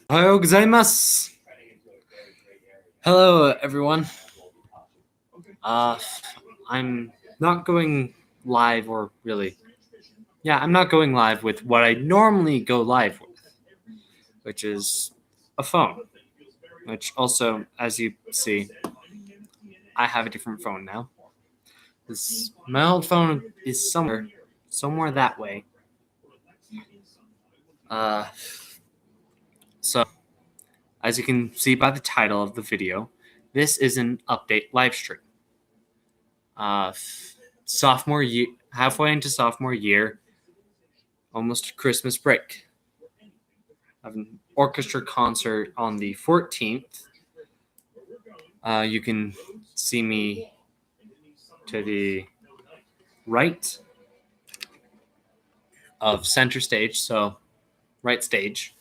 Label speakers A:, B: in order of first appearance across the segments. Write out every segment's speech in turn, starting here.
A: Ohayou gozaimasu. Hello, everyone. Uh, I'm not going live, or really, I'm not going live with what I normally go live with, which is a phone. Which also, as you see, I have a different phone now. My old phone is somewhere that way. So, as you can see by the title of the video, this is an update live stream. Sophomore year, halfway into sophomore year, almost Christmas break. I have an orchestra concert on the 14th. You can see me to the right of center stage, so right stage,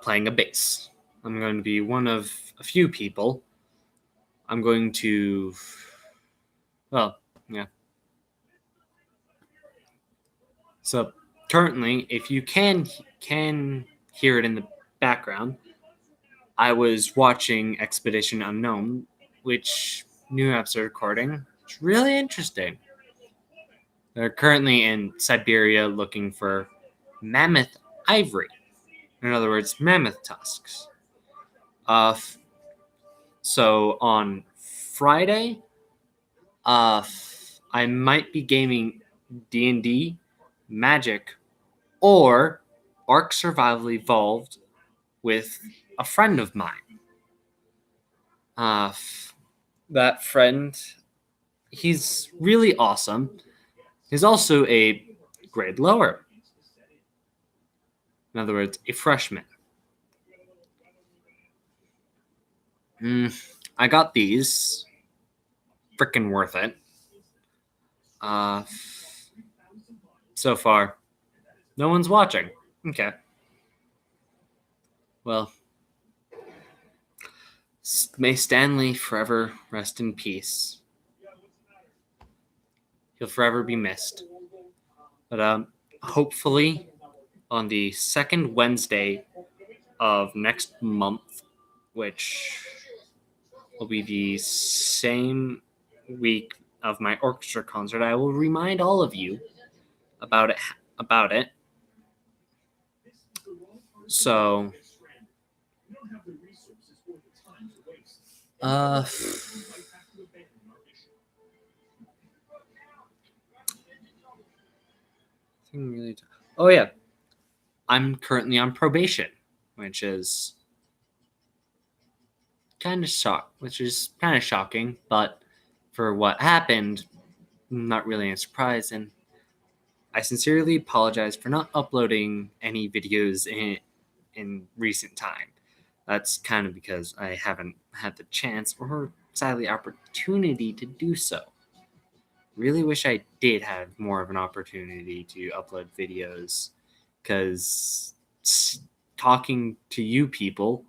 A: playing a bass. I'm going to be one of a few people. I'm going to, So currently, if you can hear it in the background, I was watching Expedition Unknown, which new episode recording. It's really interesting. They're currently in Siberia looking for mammoth ivory. In other words, mammoth tusks. So on Friday, I might be gaming D&D, Magic, or Ark Survival Evolved with a friend of mine. That friend, he's really awesome. He's also a grade lower. In other words, a freshman. I got these. Freaking worth it. So far, no one's watching. Okay. Well, may Stanley forever rest in peace. He'll forever be missed. But hopefully, on the second Wednesday of next month, which will be the same week of my orchestra concert, I will remind all of you about it. So, oh yeah, I'm currently on probation, which is kind of shocking, but for what happened, not really a surprise. And I sincerely apologize for not uploading any videos in recent time. That's kind of because I haven't had the chance or sadly opportunity to do so. Really wish I did have more of an opportunity to upload videos, because talking to you people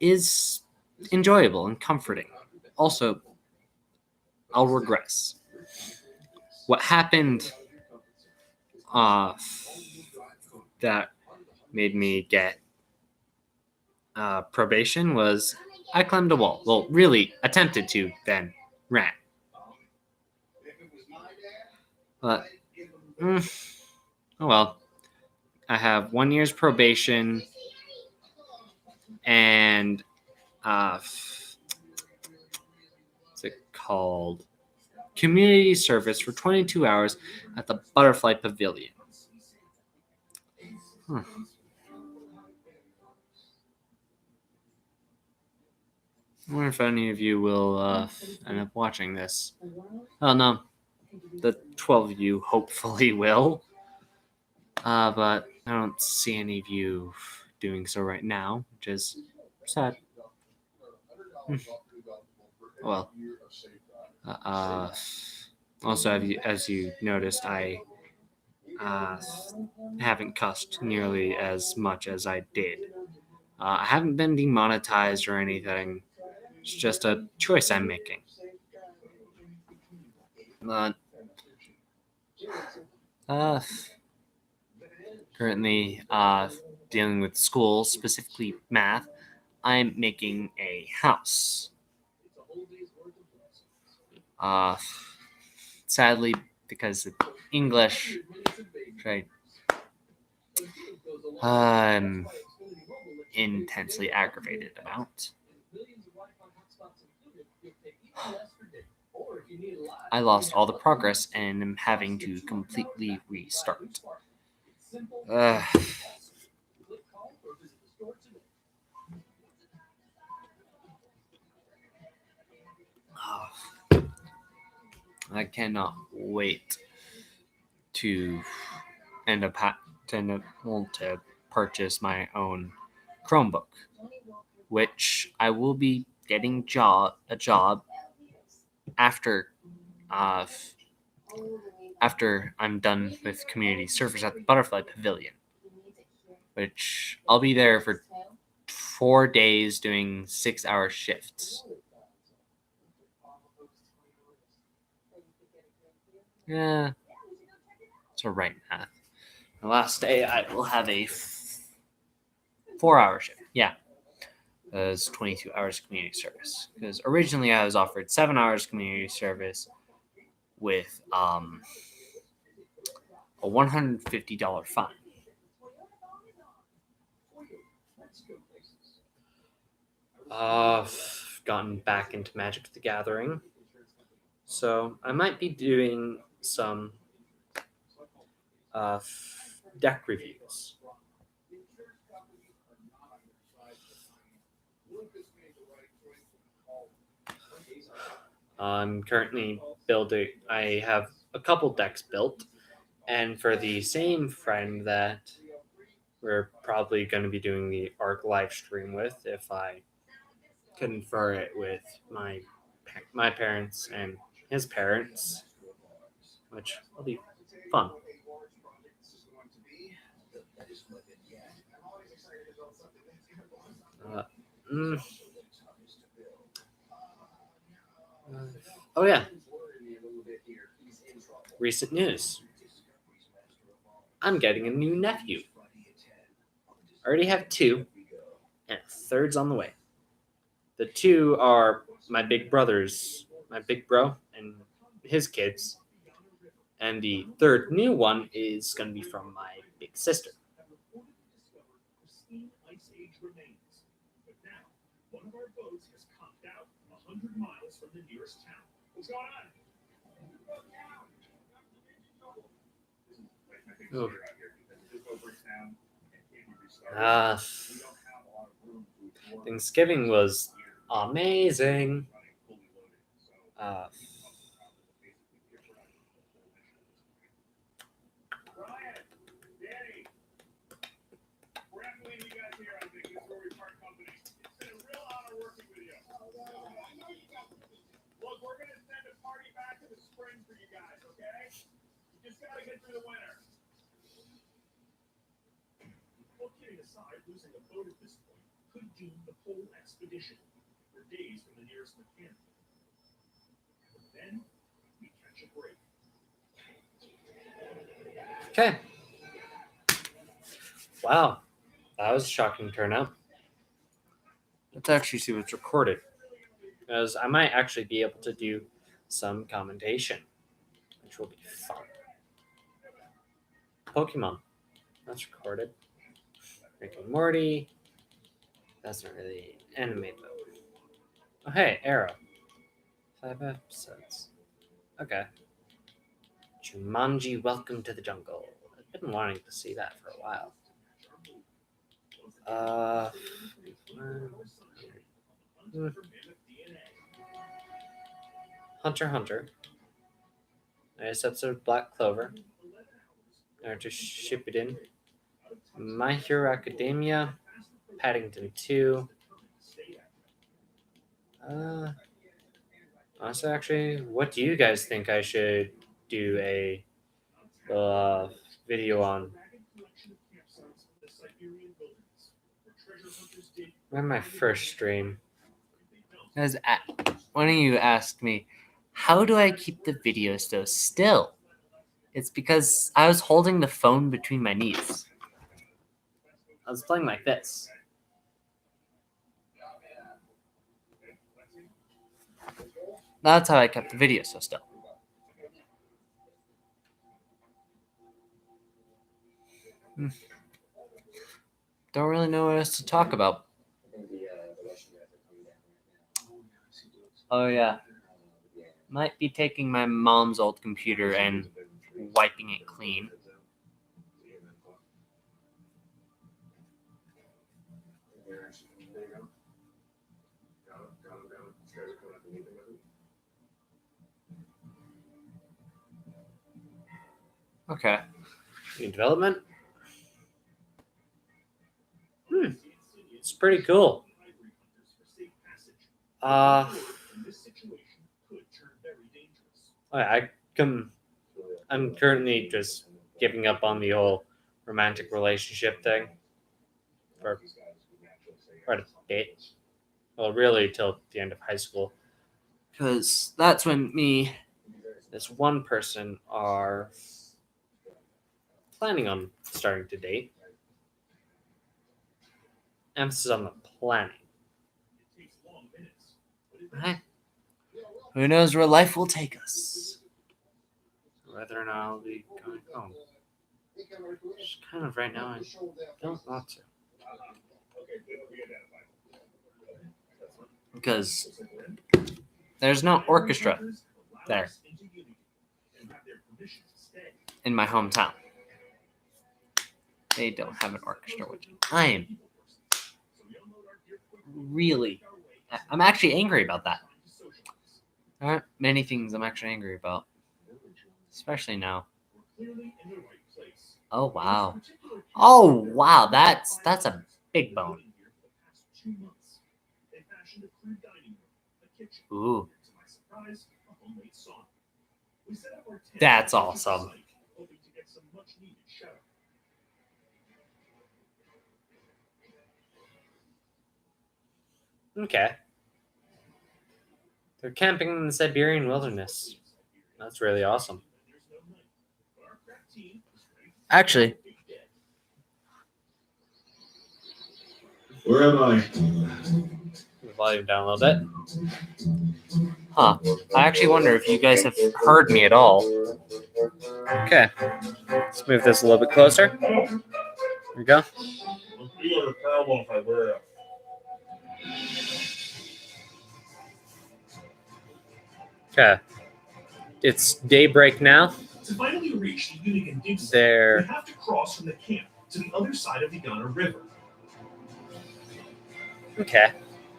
A: is enjoyable and comforting. Also, I'll regress. What happened that made me get probation was I climbed a wall. Well, really attempted to, then ran. But, oh well. I have 1 year's probation and, what's it called? Community service for 22 hours at the Butterfly Pavilion. I wonder if any of you will end up watching this. Oh no, the 12 of you hopefully will. But I don't see any of you doing so right now, which is sad. Well, also, as you noticed, I haven't cussed nearly as much as I did. I haven't been demonetized or anything. It's just a choice I'm making. Currently, dealing with school, specifically math, I'm making a house. Uh, Sadly, because of English, right, I'm intensely aggravated about. I lost all the progress and am having to completely restart. Uh, I cannot wait to to purchase my own Chromebook, which I will be getting a job after uh, after I'm done with community service at the Butterfly Pavilion, which I'll be there for 4 days doing 6-hour shifts. Yeah, it's a right math. The last day I will have a 4-hour shift. Yeah, it's 22 hours community service. Because originally I was offered 7 hours community service with a $150 fine. I've gotten back into Magic the Gathering, so I might be doing some deck reviews. I'm currently building. I have a couple decks built, and for the same friend that we're probably going to be doing the ARC live stream with, if I confer it with my parents and his parents, which will be fun. Uh, mm, oh yeah, recent news. I'm getting a new nephew. I already have two, and a third's on the way. The two are my big brothers, my big bro, and his kids. And the third new one is going to be from my big sister. Ooh. Uh, Thanksgiving was amazing. Uh, okay. Wow, that was a shocking turnout. Let's actually see what's recorded, because I might actually be able to do some commentation, which will be fun. Pokemon, that's recorded. Rick and Morty, that's not really anime though. Oh hey, Arrow, 5 episodes. Okay. Jumanji: Welcome to the Jungle. I've been wanting to see that for a while. Uh, Hunter x Hunter. Nice episode of Black Clover. Naruto Shippuden. My Hero Academia. Paddington 2. Honestly, actually, what do you guys think I should do a video on? When my first stream. Because one of you asked me, how do I keep the video so still? It's because I was holding the phone between my knees. I was playing like this. That's how I kept the video so still. Don't really know what else to talk about. Oh yeah. Might be taking my mom's old computer and wiping it clean. Okay. New development. It's pretty cool. I'm currently just giving up on the whole romantic relationship thing for quite a bit. Well, really till the end of high school, because that's when this one person are planning on starting to date. Emphasis on the planning. Hey, who knows where life will take us? Whether or not I'll be going home. Just kind of right now, I don't want to. Because there's no orchestra there in my hometown. They don't have an orchestra, which I'm actually angry about that. There aren't many things I'm actually angry about, especially now. Oh wow, that's a big bone. Ooh, that's awesome. Okay. They're camping in the Siberian wilderness. That's really awesome. Actually,
B: where am I?
A: The volume down a little bit. Huh. I actually wonder if you guys have heard me at all. Okay. Let's move this a little bit closer. There we go. Okay. It's daybreak now.
B: To finally reach the Union dig site,
A: There.
B: we have to cross from the camp to the other side of the Gunner River.
A: Okay.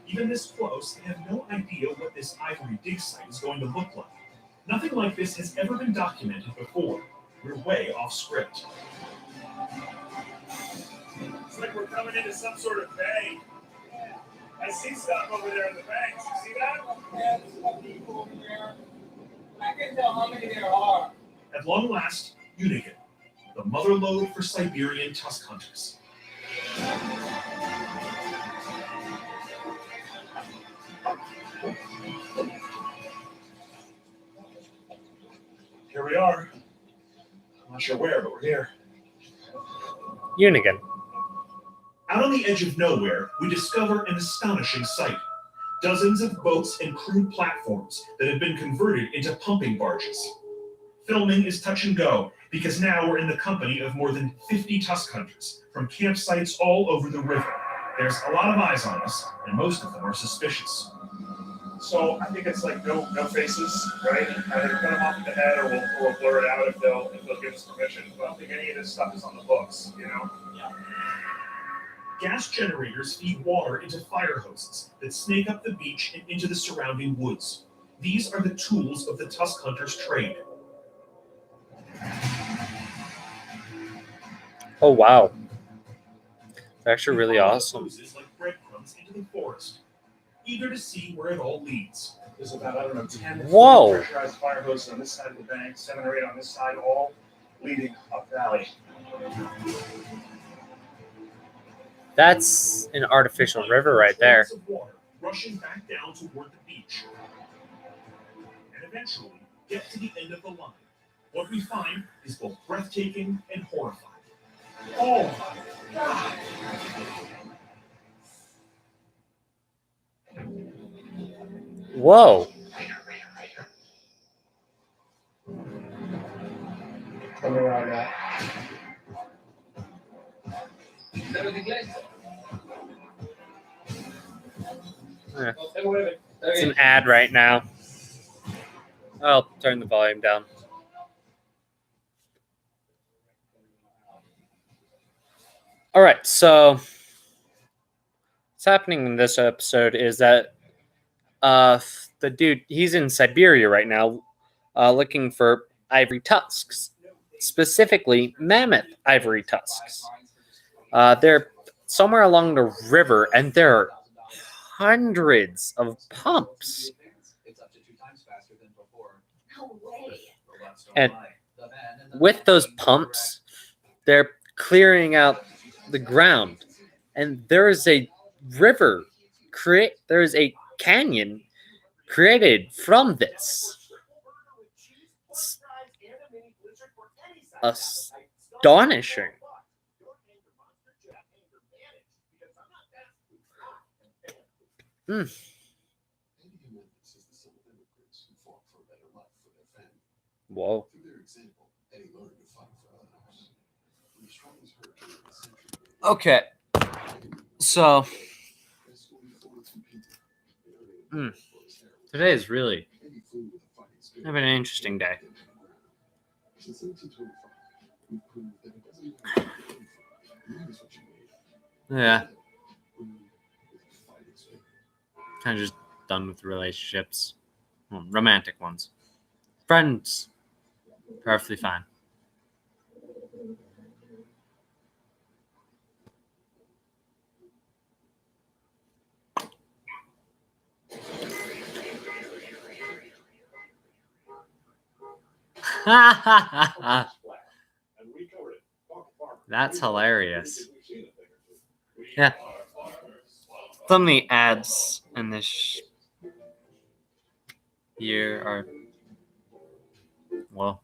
B: Even this close, they have no idea what this ivory dig site is going to look like. Nothing like this has ever been documented before. We're way off script. It's like we're coming into some sort of bay. I see stuff over there in the banks. You see that?
C: Yeah, there's some people over there. I can tell how many there are.
B: At long last, Unigen, the mother lode for Siberian tusk hunters. Here we are. I'm not sure where, but we're here.
A: Unigen.
B: Out on the edge of nowhere, we discover an astonishing sight. Dozens of boats and crude platforms that have been converted into pumping barges. Filming is touch and go, because now we're in the company of more than 50 tusk hunters from campsites all over the river. There's a lot of eyes on us, and most of them are suspicious. So I think it's like no faces, right? Either cut them off at the head, or we'll blur it out if they'll give us permission. But I don't think any of this stuff is on the books, you know? Yeah. Gas generators feed water into fire hoses that snake up the beach and into the surrounding woods. These are the tools of the tusk hunter's trade.
A: Oh wow. It's actually really awesome.
B: Like breadcrumbs into the forest, eager to see where it all leads. There's about, 10 pressurized fire hoses on this side of the bank, 7 or 8 on this side, all leading up valley.
A: That's an artificial river right there.
B: Water rushing back down toward the beach. And eventually get to the end of the line. What we find is both breathtaking and horrifying. Oh my God!
A: Whoa.
C: Something like that.
A: It's an ad right now. I'll turn the volume down. All right, so what's happening in this episode is that the dude, he's in Siberia right now looking for ivory tusks, specifically mammoth ivory tusks. They're somewhere along the river, and there are hundreds of pumps. And with those pumps, they're clearing out the ground. And there is a river, there is a canyon created from this. It's astonishing. Whoa. Okay. So today is really having an interesting day. Yeah. Kind of just done with relationships. Well, romantic ones. Friends. Perfectly fine. That's hilarious. Yeah. Some of the ads in this year are, well,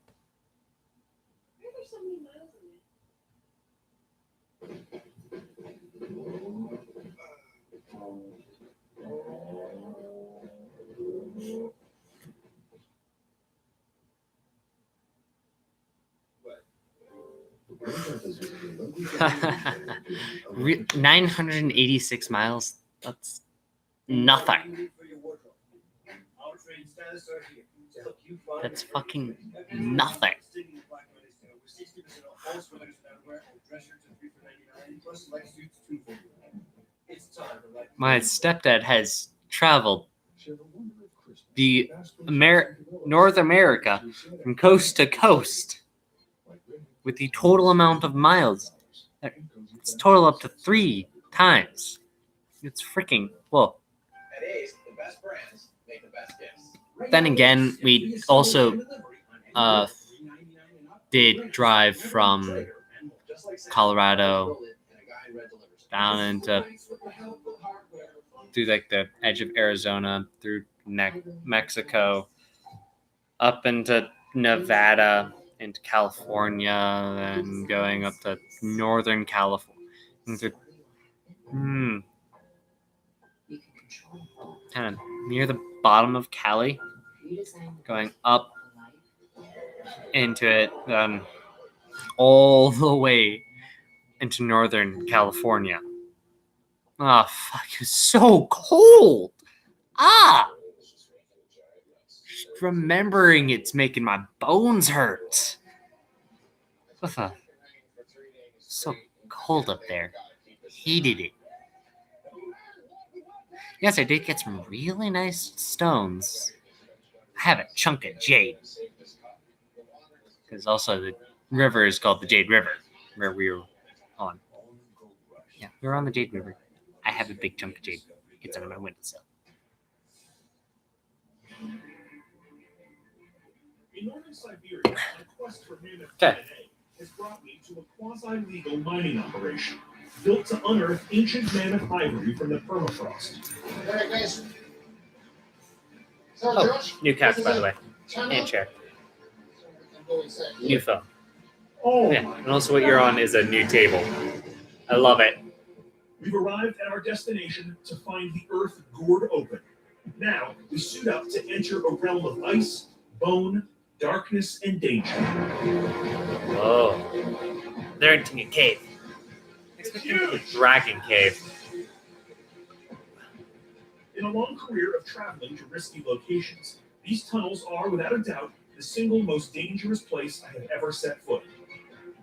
A: Re- 986 miles. That's nothing. That's fucking nothing. My stepdad has traveled the North America from coast to coast with the total amount of miles. It's total up to 3 times. It's freaking, well. Then again, we also did drive from Colorado down into through like the edge of Arizona, through Mexico, up into Nevada, into California, and going up to Northern California, kind of near the bottom of Cali, going up into it, all the way into Northern California. Oh, fuck, it's so cold. Just remembering it's making my bones hurt. So cold up there. Hated it. Yes, I did get some really nice stones. I have a chunk of jade. Because also the river is called the Jade River, where we were on. Yeah, we were on the Jade River. I have a big chunk of jade. It's under my windowsill.
B: In northern Siberia, a quest for mammoth DNA has brought me to a quasi-legal mining operation built to unearth ancient mammoth ivory from the permafrost.
A: Oh, new couch, by the way. And chair. New phone.
B: Oh,
A: yeah, and also what you're on is a new table. I love it.
B: We've arrived at our destination to find the earth gored open Now, we suit up to enter a realm of ice, bone, darkness, and danger.
A: Whoa. They're entering a cave.
B: It's
A: A
B: huge!
A: dragon cave.
B: In a long career of traveling to risky locations, these tunnels are, without a doubt, the single most dangerous place I have ever set foot.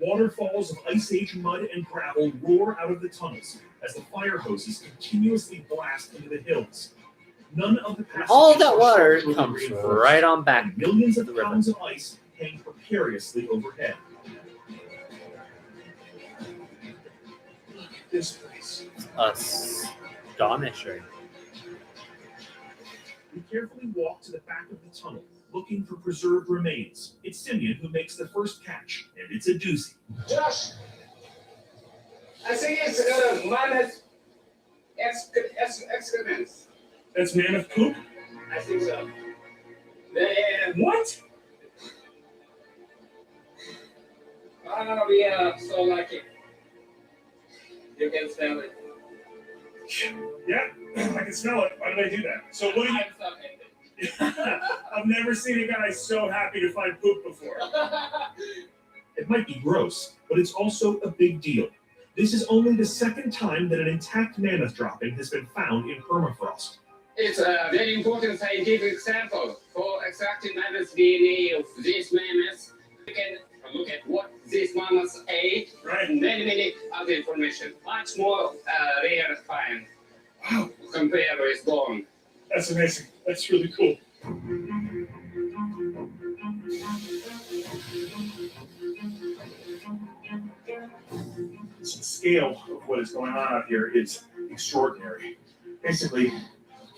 B: Waterfalls of Ice Age mud and gravel roar out of the tunnels as the fire hoses continuously blast into the hills. None of the passages
A: All that
B: are
A: water
B: structurally
A: comes
B: reinforced,
A: right on back.
B: and millions of
A: to the river.
B: pounds of ice hang precariously overhead. Look at this place.
A: Astonishing.
B: We carefully walk to the back of the tunnel, looking for preserved remains. It's Simeon who makes the first catch, and it's a doozy.
C: Josh, I think it's mammoth excrements.
B: That's mammoth poop?
C: I think so. What? Oh, we are so lucky. You can smell it.
B: Yeah, I can smell it. Why did I do that? So what do you...
C: I'm so happy.
B: I've never seen a guy so happy to find poop before. It might be gross, but it's also a big deal. This is only the second time that an intact mammoth dropping has been found in permafrost.
C: It's a very important scientific sample for extracting mammoth DNA of these mammoths. You can look at what these mammoths ate
B: Right?
C: and many other information. Much more rare to find
B: Wow,
C: compared with bone.
B: that's amazing. That's really cool. The scale of what is going on out here is extraordinary. Basically,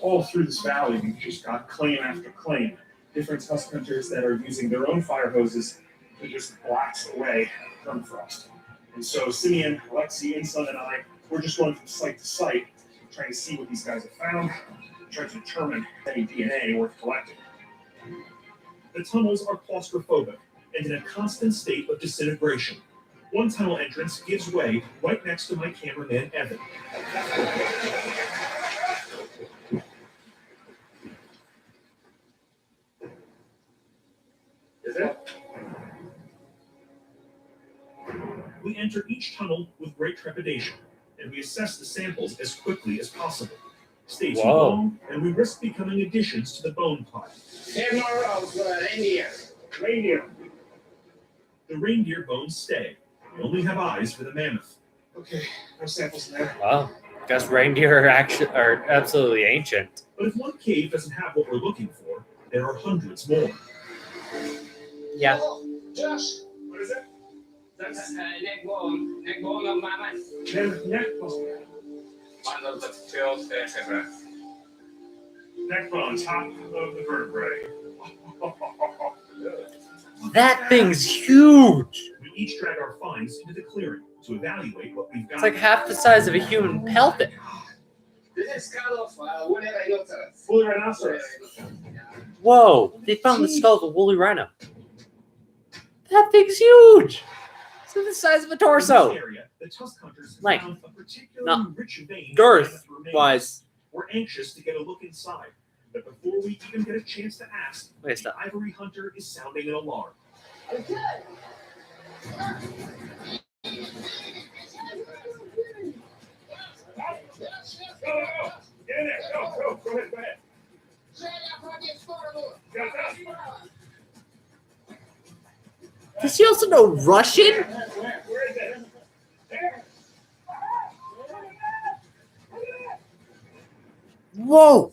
B: all through this valley, we've just got claim after claim. Different tusk hunters that are using their own fire hoses to just blast away permafrost. And so Simeon, Alexi, Insulin, and I, we're just going from site to site, trying to see what these guys have found, trying to determine any DNA worth collecting. The tunnels are claustrophobic and in a constant state of disintegration. One tunnel entrance gives way right next to my cameraman, Evan. Is it? We enter each tunnel with great trepidation, and we assess the samples as quickly as possible. Stay too
A: Whoa.
B: long, and we risk becoming additions to the bone pile.
C: Hammer of reindeer.
B: Reindeer. The reindeer bones stay. We only have eyes for the mammoth. Okay, no samples in there.
A: Wow. Guess reindeer are absolutely ancient.
B: But if one cave doesn't have what we're looking for, there are hundreds more.
A: Yeah.
C: Oh, Josh,
B: What is it?
C: that's neck bone of mammoth.
B: Mammoth neck bone.
C: One of the 12 vertebrates.
B: Neck bone, top of the vertebrae.
A: That thing's huge.
B: We each drag our finds into the clearing to evaluate what we've got.
A: It's like half the size of a human pelvic.
C: This is kind of woolly rhinoceros.
B: Woolly rhinoceros.
A: Whoa. They found the skull of a woolly rhino. That thing's huge. It's the size of a
B: In
A: torso.
B: this area, the tusk hunters have
A: Like,
B: found a particularly
A: no,
B: rich vein of
A: girth
B: mammoth remains.
A: Wise.
B: We're anxious to get a look inside, but before we even get a chance to ask,
A: Wait,
B: the
A: stop.
B: ivory hunter is sounding an alarm. Go, get in there. Go ahead. Go.
A: Does he also know Russian?
B: Where is it? There.
A: Whoa.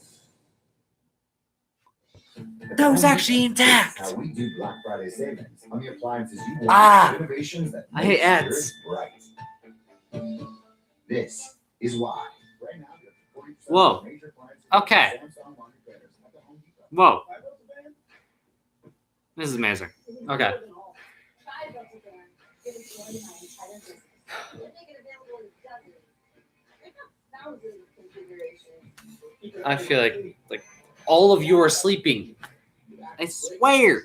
A: That was actually intact.
D: How we do Black Friday savings on the appliances you want.
A: Ah,
D: Innovations that
A: I
D: make
A: hate ads.
D: yours bright. This is why. Right now, you have 40%
A: Whoa.
D: of major appliances
A: Okay.
D: Samsung laundry trainers at the Home Depot.
A: Whoa. This is amazing. Okay. I feel like all of you are sleeping. I swear.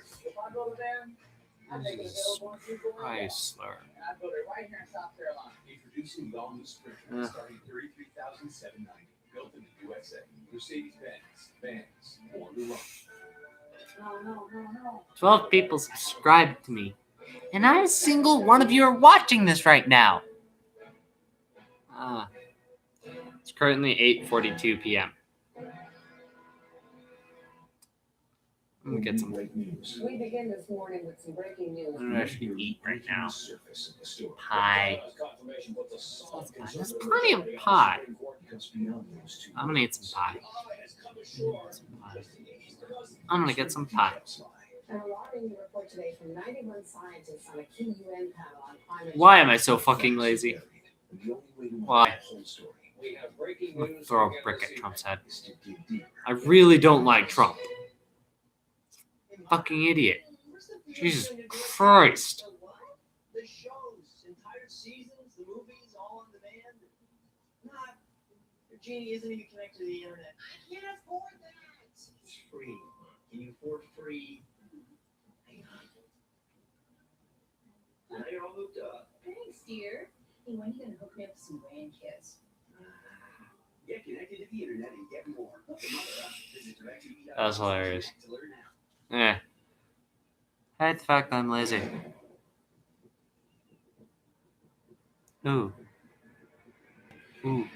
A: Jesus Christ, Lord.
C: I'd go there right here in South Carolina.
B: Introducing the all-new Sprinter,
A: Uh.
B: starting $33,790.
E: built in the USA. Mercedes-Benz, Benz, born to run.
A: 12 people subscribed to me. And not a single one of you are watching this right now. It's currently 8:42 p.m. I'm gonna get some.
E: Great news.
F: We begin this morning with some breaking news.
A: What do I actually eat right now?
E: Surface of the story.
A: Pie. There's plenty of pie.
E: Because beyond those two
A: I'm gonna eat some pie. I'm gonna get some pie.
F: An alarming new report today from 91 scientists on a key UN panel on climate
A: Why am I so fucking lazy? Why?
C: We have breaking
A: I'm gonna
C: news.
A: throw a
C: from
A: brick at
C: Embassy.
A: Trump's head. I really don't like Trump. Fucking idiot. Jesus Christ.
G: The shows, entire seasons, the movies, all on demand. Not, your genie isn't even connected to the internet. I can't afford that. It's free. Can you afford free? Hang on. Now you're all hooked up.
F: Thanks, dear. Hey, when are you gonna hook me up with some grandkids?
G: Get connected to the internet and get more. Hook them up. Visit DirecTV.com.
A: That was hilarious.
G: To learn now.
A: Yeah. Hate the fact that I'm lazy. Ooh. Ooh.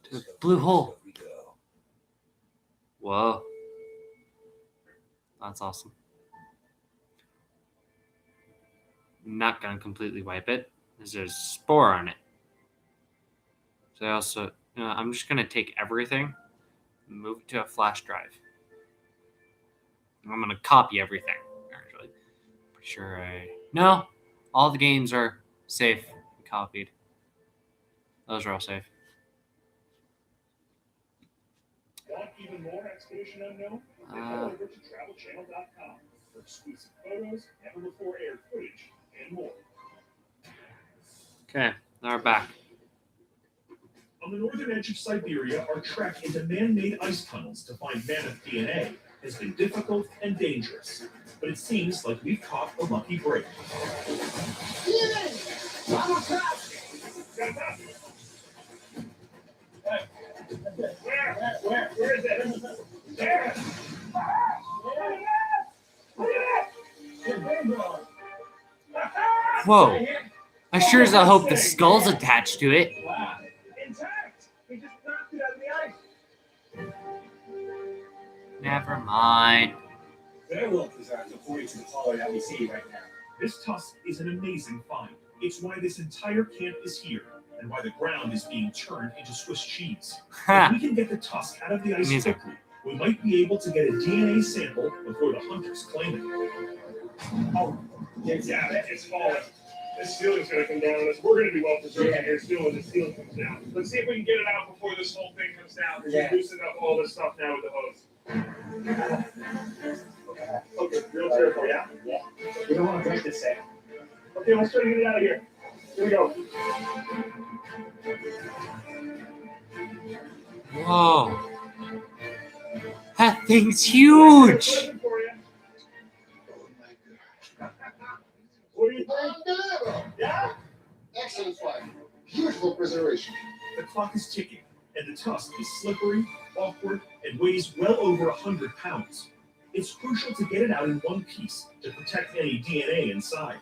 A: To the blue hole. Whoa. That's awesome. I'm not gonna completely wipe it, because there's spore on it. So I also, I'm just gonna take everything, and move it to a flash drive. I'm gonna copy everything. Actually, pretty sure no, all the games are safe and copied. Those are all safe.
B: Want even more Expedition Unknown? Then head over to TravelChannel.com for exclusive photos, never before aired footage, and more.
A: Okay, now we're back.
B: On the northern edge of Siberia, our trek into man-made ice tunnels to find mammoth DNA has been difficult and dangerous, but it seems like we've caught a lucky break. Where is it? There!
A: Whoa! I sure as I hope the skull's attached to it.
B: Intact! We just knocked it out of the ice.
A: Never mind.
E: Werewolf is according to the color that we see right now.
B: This tusk is an amazing find. It's why this entire camp is here, and why the ground is being turned into Swiss cheese. If
A: Ha!
B: we can get the tusk out of the ice
A: Amazing.
B: quickly, we might be able to get a DNA sample before the hunters claim it. Oh, yeah, it's falling. This ceiling's gonna come down on us. We're gonna be well preserved here still when the ceiling comes down. Let's see if we can get it out before this whole thing comes down. Because
G: Yeah.
B: we're loosening up all this stuff now with the hose. Okay, real careful, yeah?
G: Yeah. We don't want to break this thing.
B: Okay, let's try to get it out of here. Here we go.
A: Whoa! That thing's huge!
B: Looking for you. What do you think?
D: Unbelievable.
B: Yeah?
D: Excellent find. Beautiful preservation.
B: The clock is ticking, and the tusk is slippery, awkward, and weighs well over 100 pounds. It's crucial to get it out in one piece to protect any DNA inside.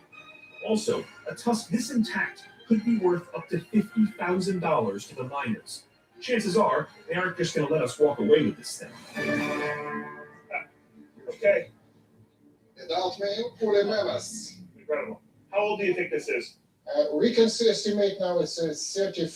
B: Also, a tusk this intact could be worth up to $50,000 to the miners. Chances are they aren't just going to let us walk away with this thing. Okay,
D: Adult male, fully mammoths.
B: incredible. How old do you think this is?
D: We can estimate now it's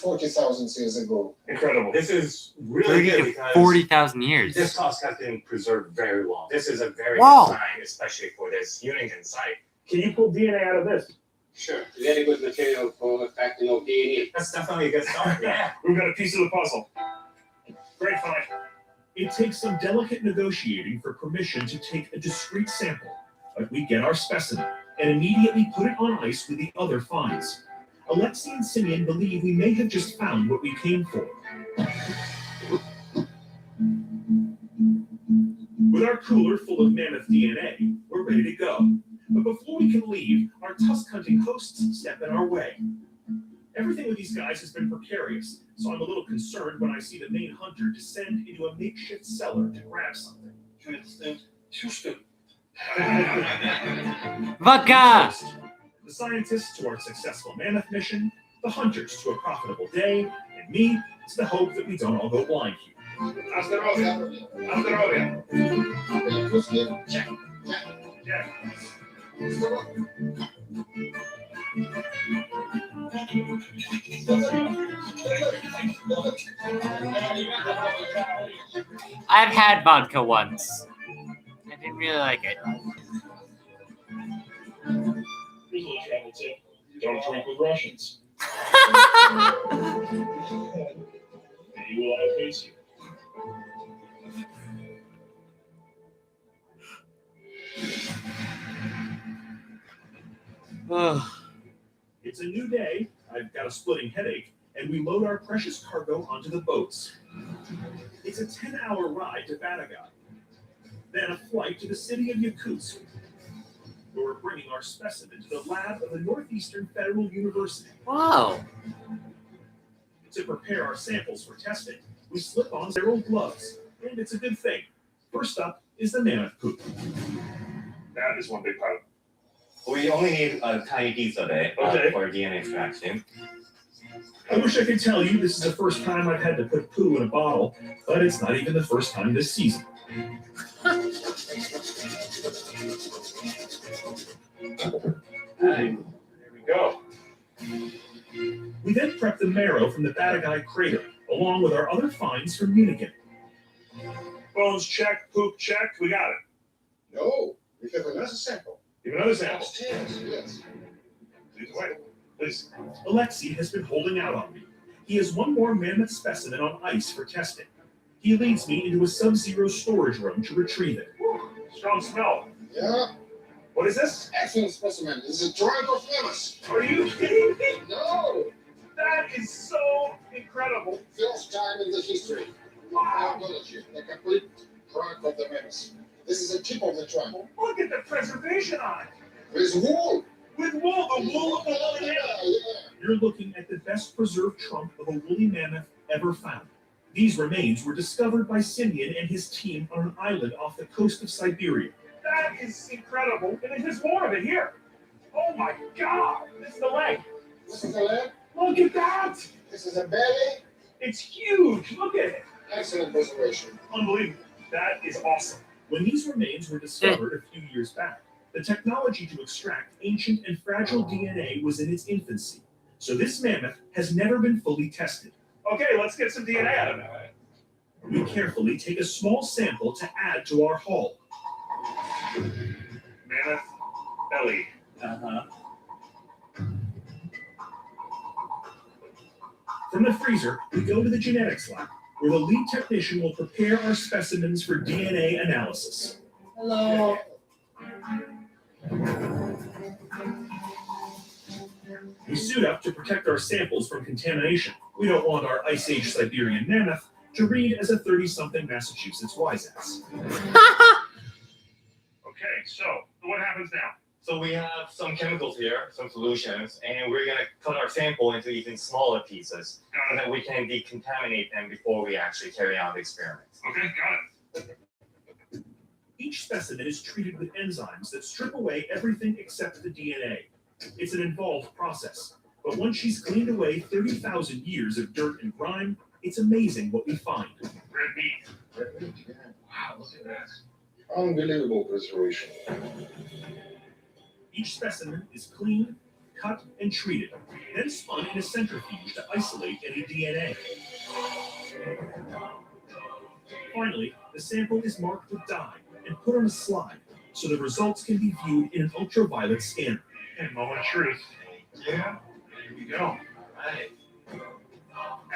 D: 40,000 years ago.
B: Incredible.
H: This is really
A: 30
H: good
A: to
H: because
A: 40,000 years.
H: this tusk has been preserved very long. This is a very
A: Wow.
H: good sign, especially for this Uningen site.
B: Can you pull DNA out of this?
C: Sure. Very good material for extracting of DNA.
H: That's definitely a good start. Yeah.
B: We've got a piece of the puzzle. Great find. It takes some delicate negotiating for permission to take a discrete sample, but we get our specimen and immediately put it on ice with the other finds. Alexei and Simeon believe we may have just found what we came for. With our cooler full of mammoth DNA, we're ready to go. But before we can leave, our tusk hunting hosts step in our way. Everything with these guys has been precarious, so I'm a little concerned when I see the main hunter descend into a makeshift cellar to grab something.
A: Vodka!
B: The scientists to our successful mammoth mission, the hunters to a profitable day, and me to the hope that we don't all go blind here. Yeah.
A: I've had vodka once. I didn't really like it.
B: Here's a little travel tip. Don't drink with Russians. They will outpace you.
A: Ugh.
B: It's a new day. I've got a splitting headache, and we load our precious cargo onto the boats. It's a 10-hour ride to Batagai, then a flight to the city of Yakutsk, where we're bringing our specimen to the lab of the Northeastern Federal University.
A: Wow.
B: To prepare our samples for testing, we slip on sterile gloves, and it's a good thing. First up is the mammoth poop. That is one big pile.
H: We only need a tiny piece of it
B: Okay.
H: for DNA extraction.
B: I wish I could tell you this is the first time I've had to put poo in a bottle, but it's not even the first time this season.
H: There we go.
B: We then prep the marrow from the Batagai crater, along with our other finds from Munigan. Bones check, poop check, we got it.
D: No, we have another sample.
B: Give another sample.
D: Upstairs, yes.
B: Please wait. Please. Alexei has been holding out on me. He has one more mammoth specimen on ice for testing. He leads me into a sub-zero storage room to retrieve it. Strong smell.
D: Yeah,
B: What is this?
D: excellent specimen. This is a trunk of mammoths.
B: Are you kidding me?
D: No,
B: That is so incredible.
D: first time in the history.
B: Wow.
D: Biology, the complete trunk of the mammoths. This is the tip of the trunk.
B: Look at the preservation on it.
D: There's wool.
B: With wool, the wool of the woolly mammoth.
D: Yeah.
B: You're looking at the best preserved trunk of a woolly mammoth ever found. These remains were discovered by Simeon and his team on an island off the coast of Siberia. That is incredible. And there's more of it here. Oh my God. This is the leg.
D: This is the leg.
B: Look at that.
D: This is a belly.
B: It's huge. Look at it.
D: Excellent preservation.
B: Unbelievable. That is awesome. When these remains were discovered a few years back, the technology to extract ancient and fragile DNA was in its infancy. So this mammoth has never been fully tested. Okay, let's get some DNA out of it. We carefully take a small sample to add to our haul. Mammoth belly. From the freezer, we go to the genetics lab, where the lead technician will prepare our specimens for DNA analysis.
G: Hello.
B: We suit up to protect our samples from contamination. We don't want our Ice Age Siberian mammoth to read as a 30-something Massachusetts wise ass. Okay, so what happens now?
H: So we have some chemicals here, some solutions, and we're gonna cut our sample into even smaller pieces so that we can decontaminate them before we actually carry out the experiment.
B: Okay, got it. Each specimen is treated with enzymes that strip away everything except the DNA. It's an involved process, but once she's cleaned away 30,000 years of dirt and grime, it's amazing what we find. Red meat. Wow, look at that.
D: Unbelievable preservation.
B: Each specimen is cleaned, cut, and treated, then spun in a centrifuge to isolate any DNA. Finally, the sample is marked with dye and put on a slide so the results can be viewed in an ultraviolet scanner. And moment of truth. Yeah, here we go. Right.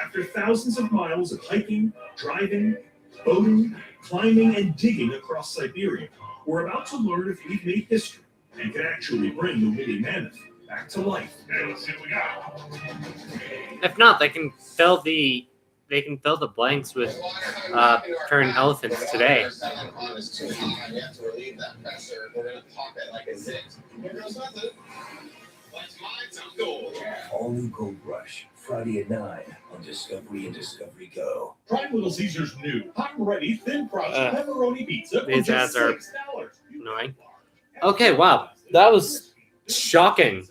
B: After thousands of miles of hiking, driving, boating, climbing, and digging across Siberia, we're about to learn if we've made history and can actually bring the woolly mammoth back to life. Okay, let's see what we got.
A: If not, they can fill the blanks with current elephants today.
D: You have to relieve that pressure. We're gonna pop it like a zit. Here goes nothing. Let's mine some gold.
E: all-new Gold Rush, Friday at 9 on Discovery and Discovery Go.
B: Try Little Caesar's new hot and ready thin crust pepperoni pizza for
A: these
B: just
A: ads are
B: $6.
A: annoying. Okay, wow. That was shocking.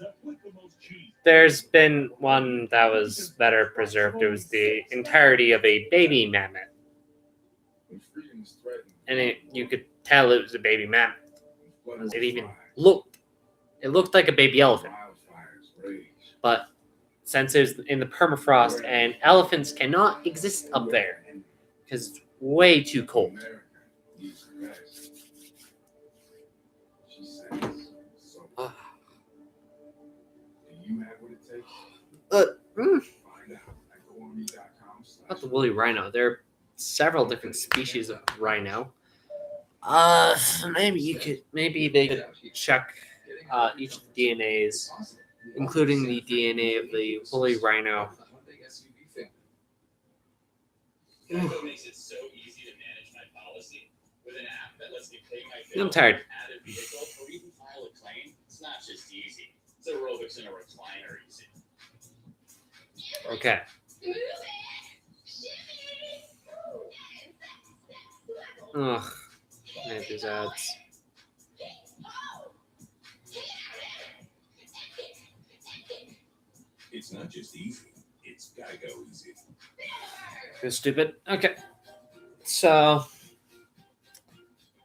A: There's been one that was better preserved. It was the entirety of a baby mammoth. And you could tell it was a baby mammoth. It even looked like a baby elephant. But since it's in the permafrost and elephants cannot exist up there because it's way too cold. About the woolly rhino, there are several different species of rhino. Maybe they could check each of the DNAs, including the DNA of the woolly rhino.
C: Makes it so easy to manage my policy with an app that lets me pay my
A: I'm tired.
C: add a vehicle, or even file a claim. It's not just easy. It's aerobics in a recliner easy.
A: Okay. Ugh. I hate these ads.
E: It's not just easy, it's gotta go easy.
A: You're stupid. Okay. So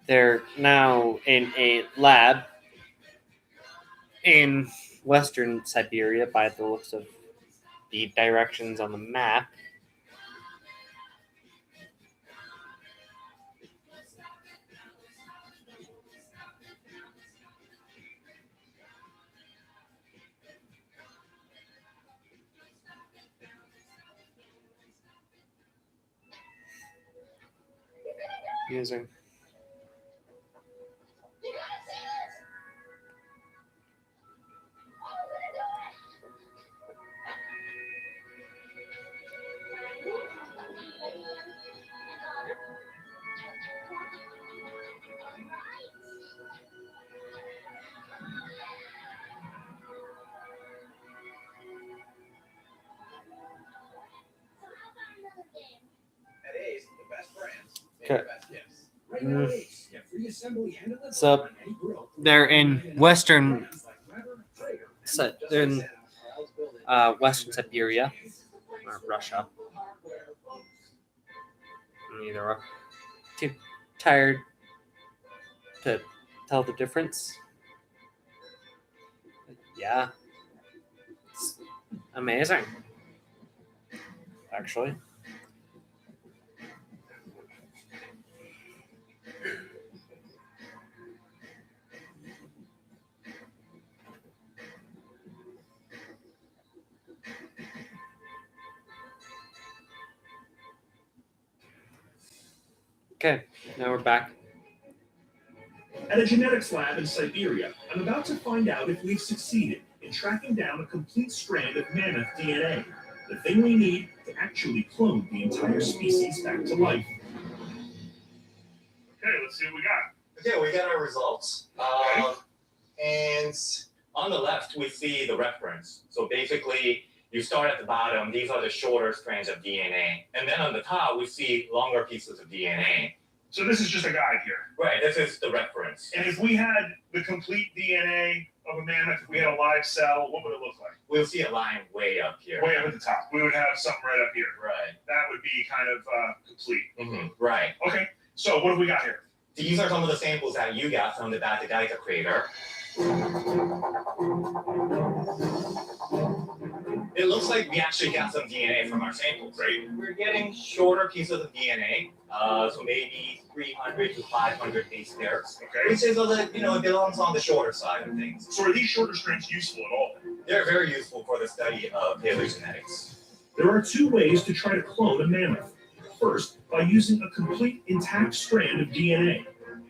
A: they're now in a lab in Western Siberia by the looks of the directions on the map. Using
E: At Ace, the best brands make
A: Okay.
E: the best gifts. Right now at Ace, get free assembly and delivery
A: So,
E: on any grill.
A: they're in Western
E: Brands like Weber, Traeger, and
A: So
E: just
A: they're
E: like
A: in,
E: that, our house building.
A: Western Siberia or Russia. Neither are too tired to tell the difference. Yeah, it's amazing. Actually, okay. Now we're back.
B: At a genetics lab in Siberia, I'm about to find out if we've succeeded in tracking down a complete strand of mammoth DNA, the thing we need to actually clone the entire species back to life. Okay, let's see what we got.
H: Okay, we got our results. And on the left, we see the reference. So basically, you start at the bottom. These are the shorter strands of DNA. And then on the top, we see longer pieces of DNA.
B: So this is just a guide here.
H: Right, this is the reference.
B: And if we had the complete DNA of a mammoth, if we had a live cell, what would it look like?
H: We'll see a line way up here.
B: Way up at the top. We would have something right up here.
H: Right.
B: That would be kind of complete.
H: Right.
B: Okay, so what have we got here?
H: These are some of the samples that you got from the Batagaita crater. It looks like we actually got some DNA from our samples.
B: Great.
H: We're getting shorter pieces of DNA, so maybe 300 to 500 base pairs,
B: Okay.
H: which is a little, it belongs on the shorter side of things.
B: So are these shorter strands useful at all?
H: They're very useful for the study of paleogenetics.
B: There are two ways to try to clone a mammoth. First, by using a complete intact strand of DNA.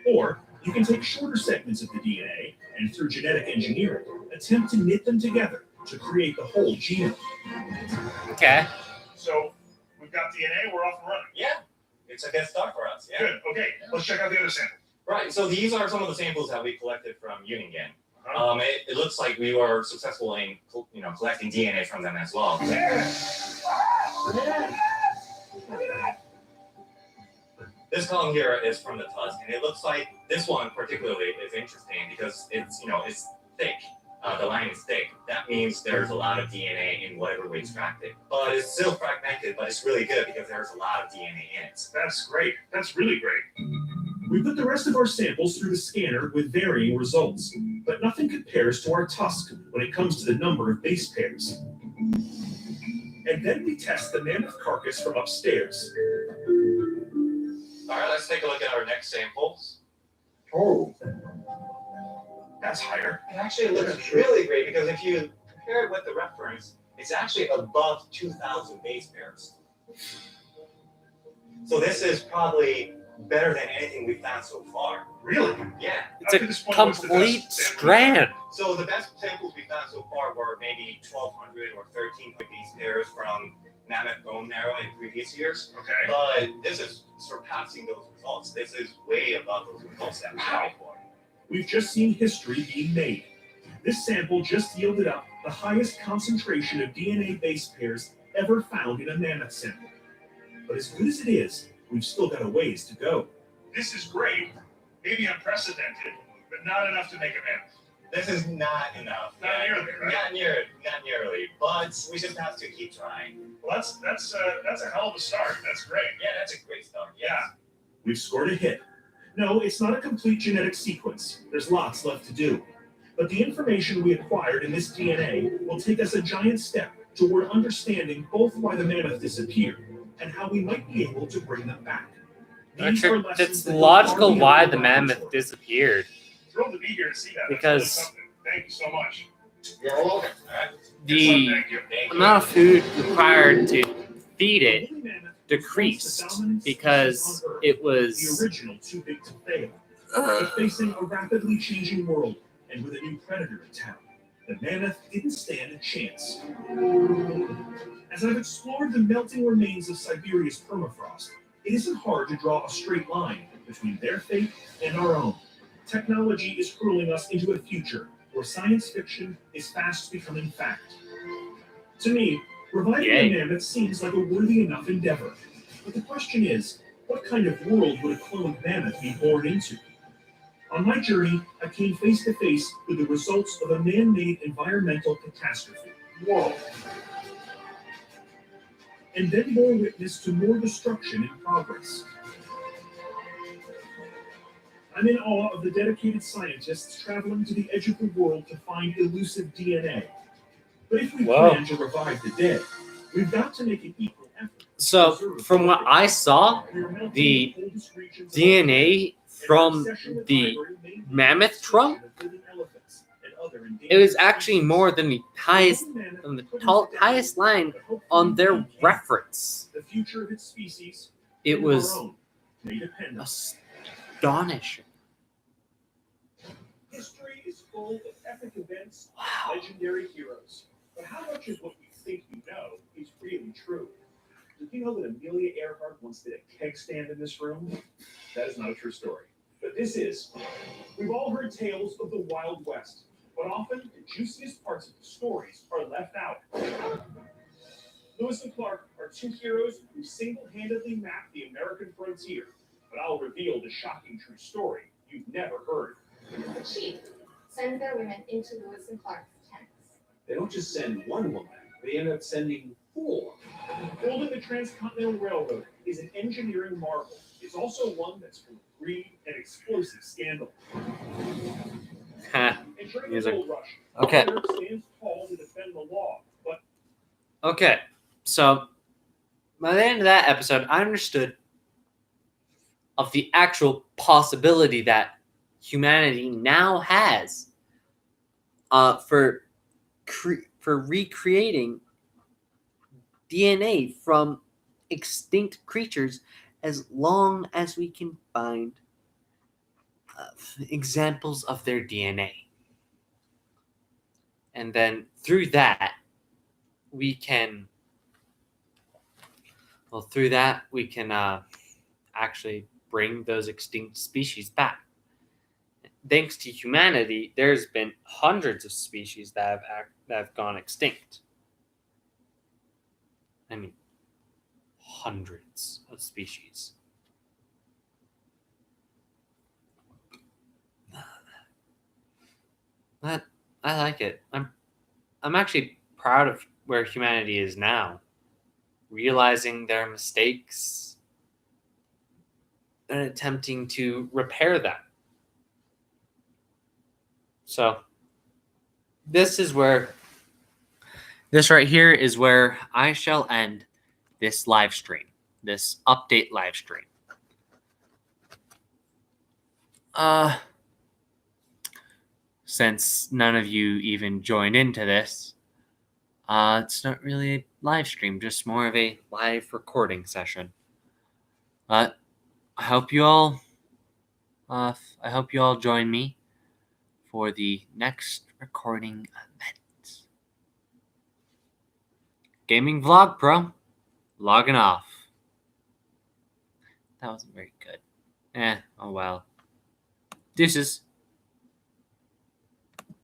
B: Or you can take shorter segments of the DNA and through genetic engineering, attempt to knit them together to create the whole genome.
A: Okay.
B: So we've got DNA, we're off and running.
H: Yeah, it's a good start for us. Yeah.
B: Good, okay, let's check out the other sample.
H: Right. So these are some of the samples that we collected from Uningen. It looks like we were successful in collecting DNA from them as well. This column here is from the tusk, and it looks like this one particularly is interesting because it's thick. The line is thick. That means there's a lot of DNA in whatever we extracted. But it's still fragmented, but it's really good because there's a lot of DNA in it.
B: That's great. That's really great. We put the rest of our samples through the scanner with varying results, but nothing compares to our tusk when it comes to the number of base pairs. And then we test the mammoth carcass from upstairs.
H: All right, let's take a look at our next samples.
B: Oh, that's higher.
H: It actually looks really great because if you compare it with the reference, it's actually above 2,000 base pairs. So this is probably better than anything we've found so far.
B: Really?
H: Yeah.
A: It's
B: Up to
A: a
B: this point, what's the best
A: complete
B: sample?
A: strand.
H: So the best samples we found so far were maybe 1,200 or 1,300 base pairs from mammoth bone marrow in previous years.
B: Okay.
H: But this is surpassing those results. This is way above those results that we had before.
B: We've just seen history being made. This sample just yielded up the highest concentration of DNA base pairs ever found in a mammoth sample. But as good as it is, we've still got a ways to go. This is great. Maybe unprecedented, but not enough to make a mammoth.
H: This is not enough.
B: Not nearly, right?
H: Not nearly. But we just have to keep trying.
B: Well, that's a hell of a start. That's great.
H: Yeah, that's a great start.
B: Yeah. We've scored a hit. No, it's not a complete genetic sequence. There's lots left to do. But the information we acquired in this DNA will take us a giant step toward understanding both why the mammoth disappeared and how we might be able to bring them back. These are lessons
A: It's
B: that go
A: logical
B: far
A: why
B: beyond
A: the mammoth
B: laboratory.
A: disappeared.
B: Thrilled to be here to see that.
A: Because-
B: That's really something. Thank you so much.
H: You're welcome. All right.
A: The
B: Thank you.
H: Thank you.
A: amount of food required to feed it
B: The woolly mammoth was
A: decreased
B: once the dominant
A: because
B: species on Earth,
A: it
B: the
A: was
B: original too big to fail. But facing a rapidly changing world and with a new predator in town, the mammoth didn't stand a chance. As I've explored the melting remains of Siberia's permafrost, it isn't hard to draw a straight line between their fate and our own. Technology is hurling us into a future where science fiction is fast becoming fact. To me, reviving
A: Yay.
B: the mammoth seems like a worthy enough endeavor. But the question is, what kind of world would a cloned mammoth be born into? On my journey, I came face to face with the results of a man-made environmental catastrophe. Whoa. And then bore witness to more destruction in progress. I'm in awe of the dedicated scientists traveling to the edge of the world to find elusive DNA. But if we
A: Whoa.
B: plan to revive the dead, we've got to make an equal effort.
A: so. From what I saw, the DNA from the mammoth trunk, it was actually more than the highest highest line on their reference.
B: The future of its species.
A: It
B: and
A: was
B: our own may depend on it.
A: astonishing.
B: History is full of epic events
A: Wow.
B: and legendary heroes. But how much of what we think we know is really true? Did you know that Amelia Earhart once did a keg stand in this room? That is not a true story. But this is. We've all heard tales of the Wild West, but often the juiciest parts of the stories are left out. Lewis and Clark are two heroes who single-handedly mapped the American frontier. But I'll reveal the shocking true story you've never heard.
F: The chief send their women into Lewis and Clark's tents.
B: They don't just send one woman, they end up sending 4. Building the Transcontinental Railroad is an engineering marvel. It's also one that's full of greed and explosive scandal. And during the
A: Music.
B: gold rush,
A: Okay.
B: America stands tall to defend the law, but
A: Okay. So by the end of that episode, I understood of the actual possibility that humanity now has for recreating DNA from extinct creatures, as long as we can find examples of their DNA. And then through that, we can actually bring those extinct species back. thanks to humanity, there's been hundreds of species that have gone extinct. I mean, hundreds of species. That I like it. I'm actually proud of where humanity is now, realizing their mistakes and attempting to repair them. So this right here is where I shall end this live stream, this update live stream. Since none of you even joined into this, it's not really a live stream, just more of a live recording session. But I hope you all join me for the next recording event. Gaming Vlog Pro, logging off. That wasn't very good. Oh well. Deuces.